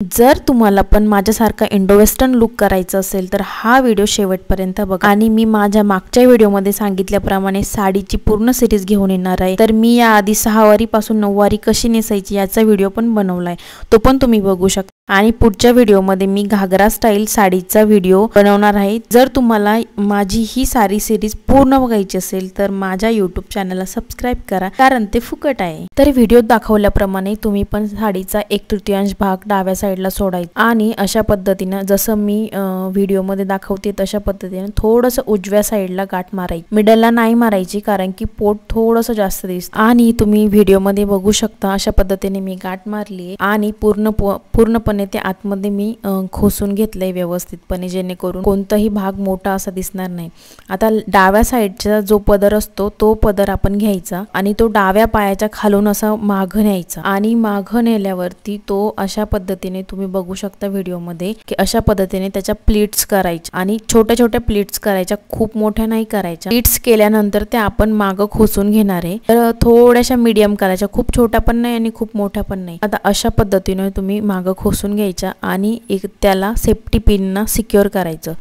जर तुम्हाला पण माझ्यासारखा इंडो वेस्टर्न लुक करायचा असेल तर हा व्हिडिओ शेवटपर्यंत बघा। आणि मी माझ्या मागच्या व्हिडिओमध्ये सांगितल्याप्रमाणे साडीची पूर्ण सिरीज घेऊन येणार आहे। तर मी याआधी 6 वारीपासून 9 वारी कशी नेसायची याचा व्हिडिओ पण बनवलाय, तो पण तुम्ही बघू शकता। आणि पुढच्या व्हिडिओमध्ये मी घागरा स्टाईल साडीचा व्हिडिओ बनवणार आहे। जर तुम्हाला माझी ही साडी सिरीज पूर्ण बघायची असेल तर माझ्या यूट्यूब चॅनलला सबस्क्राईब करा, कारण ते फुकट आहे। तर व्हिडिओत दाखवल्याप्रमाणे तुम्ही पण साडीचा 1/3 भाग डाव्या साईडला सोडायचा आणि अशा पद्धतीने जसं मी व्हिडिओमध्ये दाखवते तशा पद्धतीने थोडंसं उजव्या साईडला गाठ मारायची, मिडलला नाही मारायची कारण की पोट थोडंसं जास्त दिसतं। आणि तुम्ही व्हिडिओमध्ये बघू शकता अशा पद्धतीने मी गाठ मारली आणि पूर्णपणे ते आतमध्ये मी खोसून घेतलंय व्यवस्थितपणे, जेणेकरून कोणताही भाग मोठा असा दिसणार नाही। आता डाव्या साईडचा जो पदर असतो तो पदर आपण घ्यायचा आणि तो डाव्या पायाच्या खालून असा मागं न्यायचा आणि मागं नेल्यावरती तो अशा पद्धतीने तुम्ही बघू शकता व्हिडिओमध्ये की अशा पद्धतीने त्याच्या प्लीट्स करायच्या आणि छोट्या छोट्या प्लीट्स करायच्या, खूप मोठ्या नाही करायच्या। प्लीट्स केल्यानंतर त्या आपण मागं खोसून घेणार आहे, तर थोड्याशा मीडियम करायच्या, खूप छोट्या पण नाही आणि खूप मोठ्या पण नाही। आता अशा पद्धतीने तुम्ही मागं खोसून घ्यायचा आणि एक त्याला सेफ्टी पिनना सिक्युअर करायचं।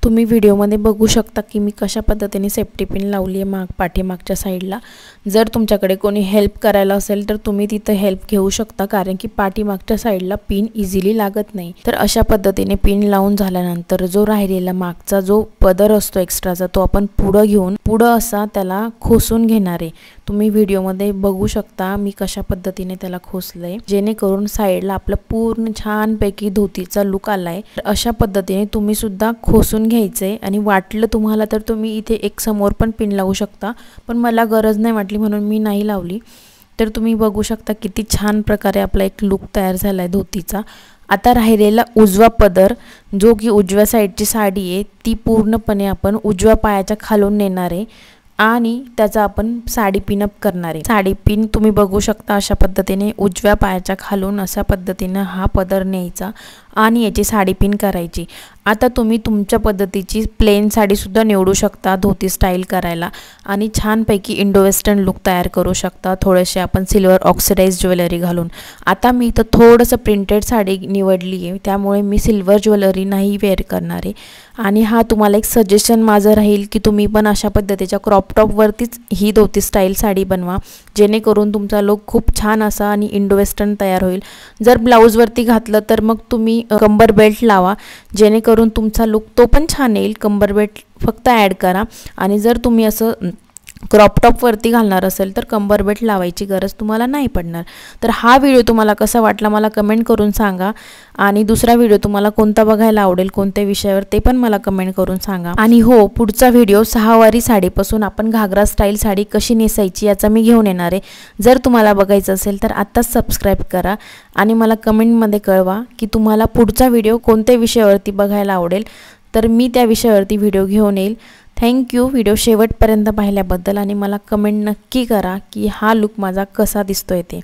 तुम्ही व्हिडिओमध्ये बघू शकता की मी कशा पद्धतीने सेफ्टी पिन लावली आहे पाठीमागच्या साईडला। जर तुमच्याकडे कोणी हेल्प करायला असेल तर तुम्ही तिथं हेल्प घेऊ शकता, कारण की पाठीमागच्या साईडला पिन इझिली लागत नाही। तर अशा पद्धतीने पिन लावून झाल्यानंतर जो राहिलेला मागचा जो पदर असतो एक्स्ट्राचा तो आपण पुढं घेऊन पुढं असा त्याला खोसून घेणार आहे। तुम्ही व्हिडिओमध्ये बघू शकता मी कशा पद्धतीने त्याला खोसलंय, जेणेकरून साईडला आपलं पूर्ण छानपैकी धोतीचा लुक आलाय। तर अशा पद्धतीने तुम्ही सुद्धा खोसून घ्यायचंय आणि वाटलं तुम्हाला तर तुम्ही इथे एक समोर पण पिन लावू शकता, पण मला गरज नाही वाटली म्हणून मी नाही लावली। तर तुम्ही बघू शकता किती छान प्रकारे आपला एक लुक तयार झालाय धोतीचा। आता राहिलेला उजवा पदर जो की उजव्या साईडची साडी आहे ती पूर्णपणे आपण उजव्या पायाच्या खालून नेणार आहे आणि त्याचा आपण साडी पिनअप करणार आहे। साडी पिन तुम्ही बघू शकता अशा पद्धतीने उजव्या पायाच्या खालून अशा पद्धतीने हा पदर न्यायचा आणि याची साडी पिन करायची। आता तुम्ही तुमच्या पद्धतीची प्लेन साडी सुद्धा निवडू शकता धोती स्टाईल करायला आणि छानपैकी इंडो वेस्टर्न लुक तयार करू शकता, थोडेसे आपण सिल्वर ऑक्सिडाइज ज्वेलरी घालून। आता मी इथं थोडंसं प्रिंटेड साडी निवडली आहे, त्यामुळे मी सिल्वर ज्वेलरी नाही वेअर करणार आहे। आणि हा तुम्हाला एक सजेशन माझं राहील की तुम्ही पण अशा पद्धतीच्या क्रॉप टॉपवरतीच ही धोती स्टाईल साडी बनवा, जेणेकरून तुमचा लुक खूप छान असा आणि इंडो वेस्टर्न तयार होईल। जर ब्लाऊजवरती घातलं तर मग तुम्ही कंबर बेल्ट लावा, जेणेकरून तुमचा लुक तो पण छान येईल। कंबर बेल्ट फक्त ॲड करा आणि जर तुम्ही असं क्रॉप टॉपवरती घालणार असेल तर कंबर बेल्ट लावायची गरज तुम्हाला नाही पडणार। तर हा व्हिडिओ तुम्हाला कसा वाटला मला कमेंट करून सांगा आणि दुसरा व्हिडिओ तुम्हाला कोणता बघायला आवडेल कोणत्या विषयावर ते पण मला कमेंट करून सांगा। आणि हो, पुढचा व्हिडिओ 6 वारी साडीपासून आपण घागरा स्टाईल साडी कशी नेसायची याचा मी घेऊन येणार आहे। जर तुम्हाला बघायचं असेल तर आत्ताच सबस्क्राईब करा आणि मला कमेंटमध्ये कळवा की तुम्हाला पुढचा व्हिडिओ कोणत्या विषयावरती बघायला आवडेल, तर मी त्या विषयावरती व्हिडिओ घेऊन येईल। थँक्यू व्हिडिओ शेवटपर्यंत पाहिल्याबद्दल आणि मला कमेंट नक्की करा की हा लुक माझा कसा दिसतोय ते।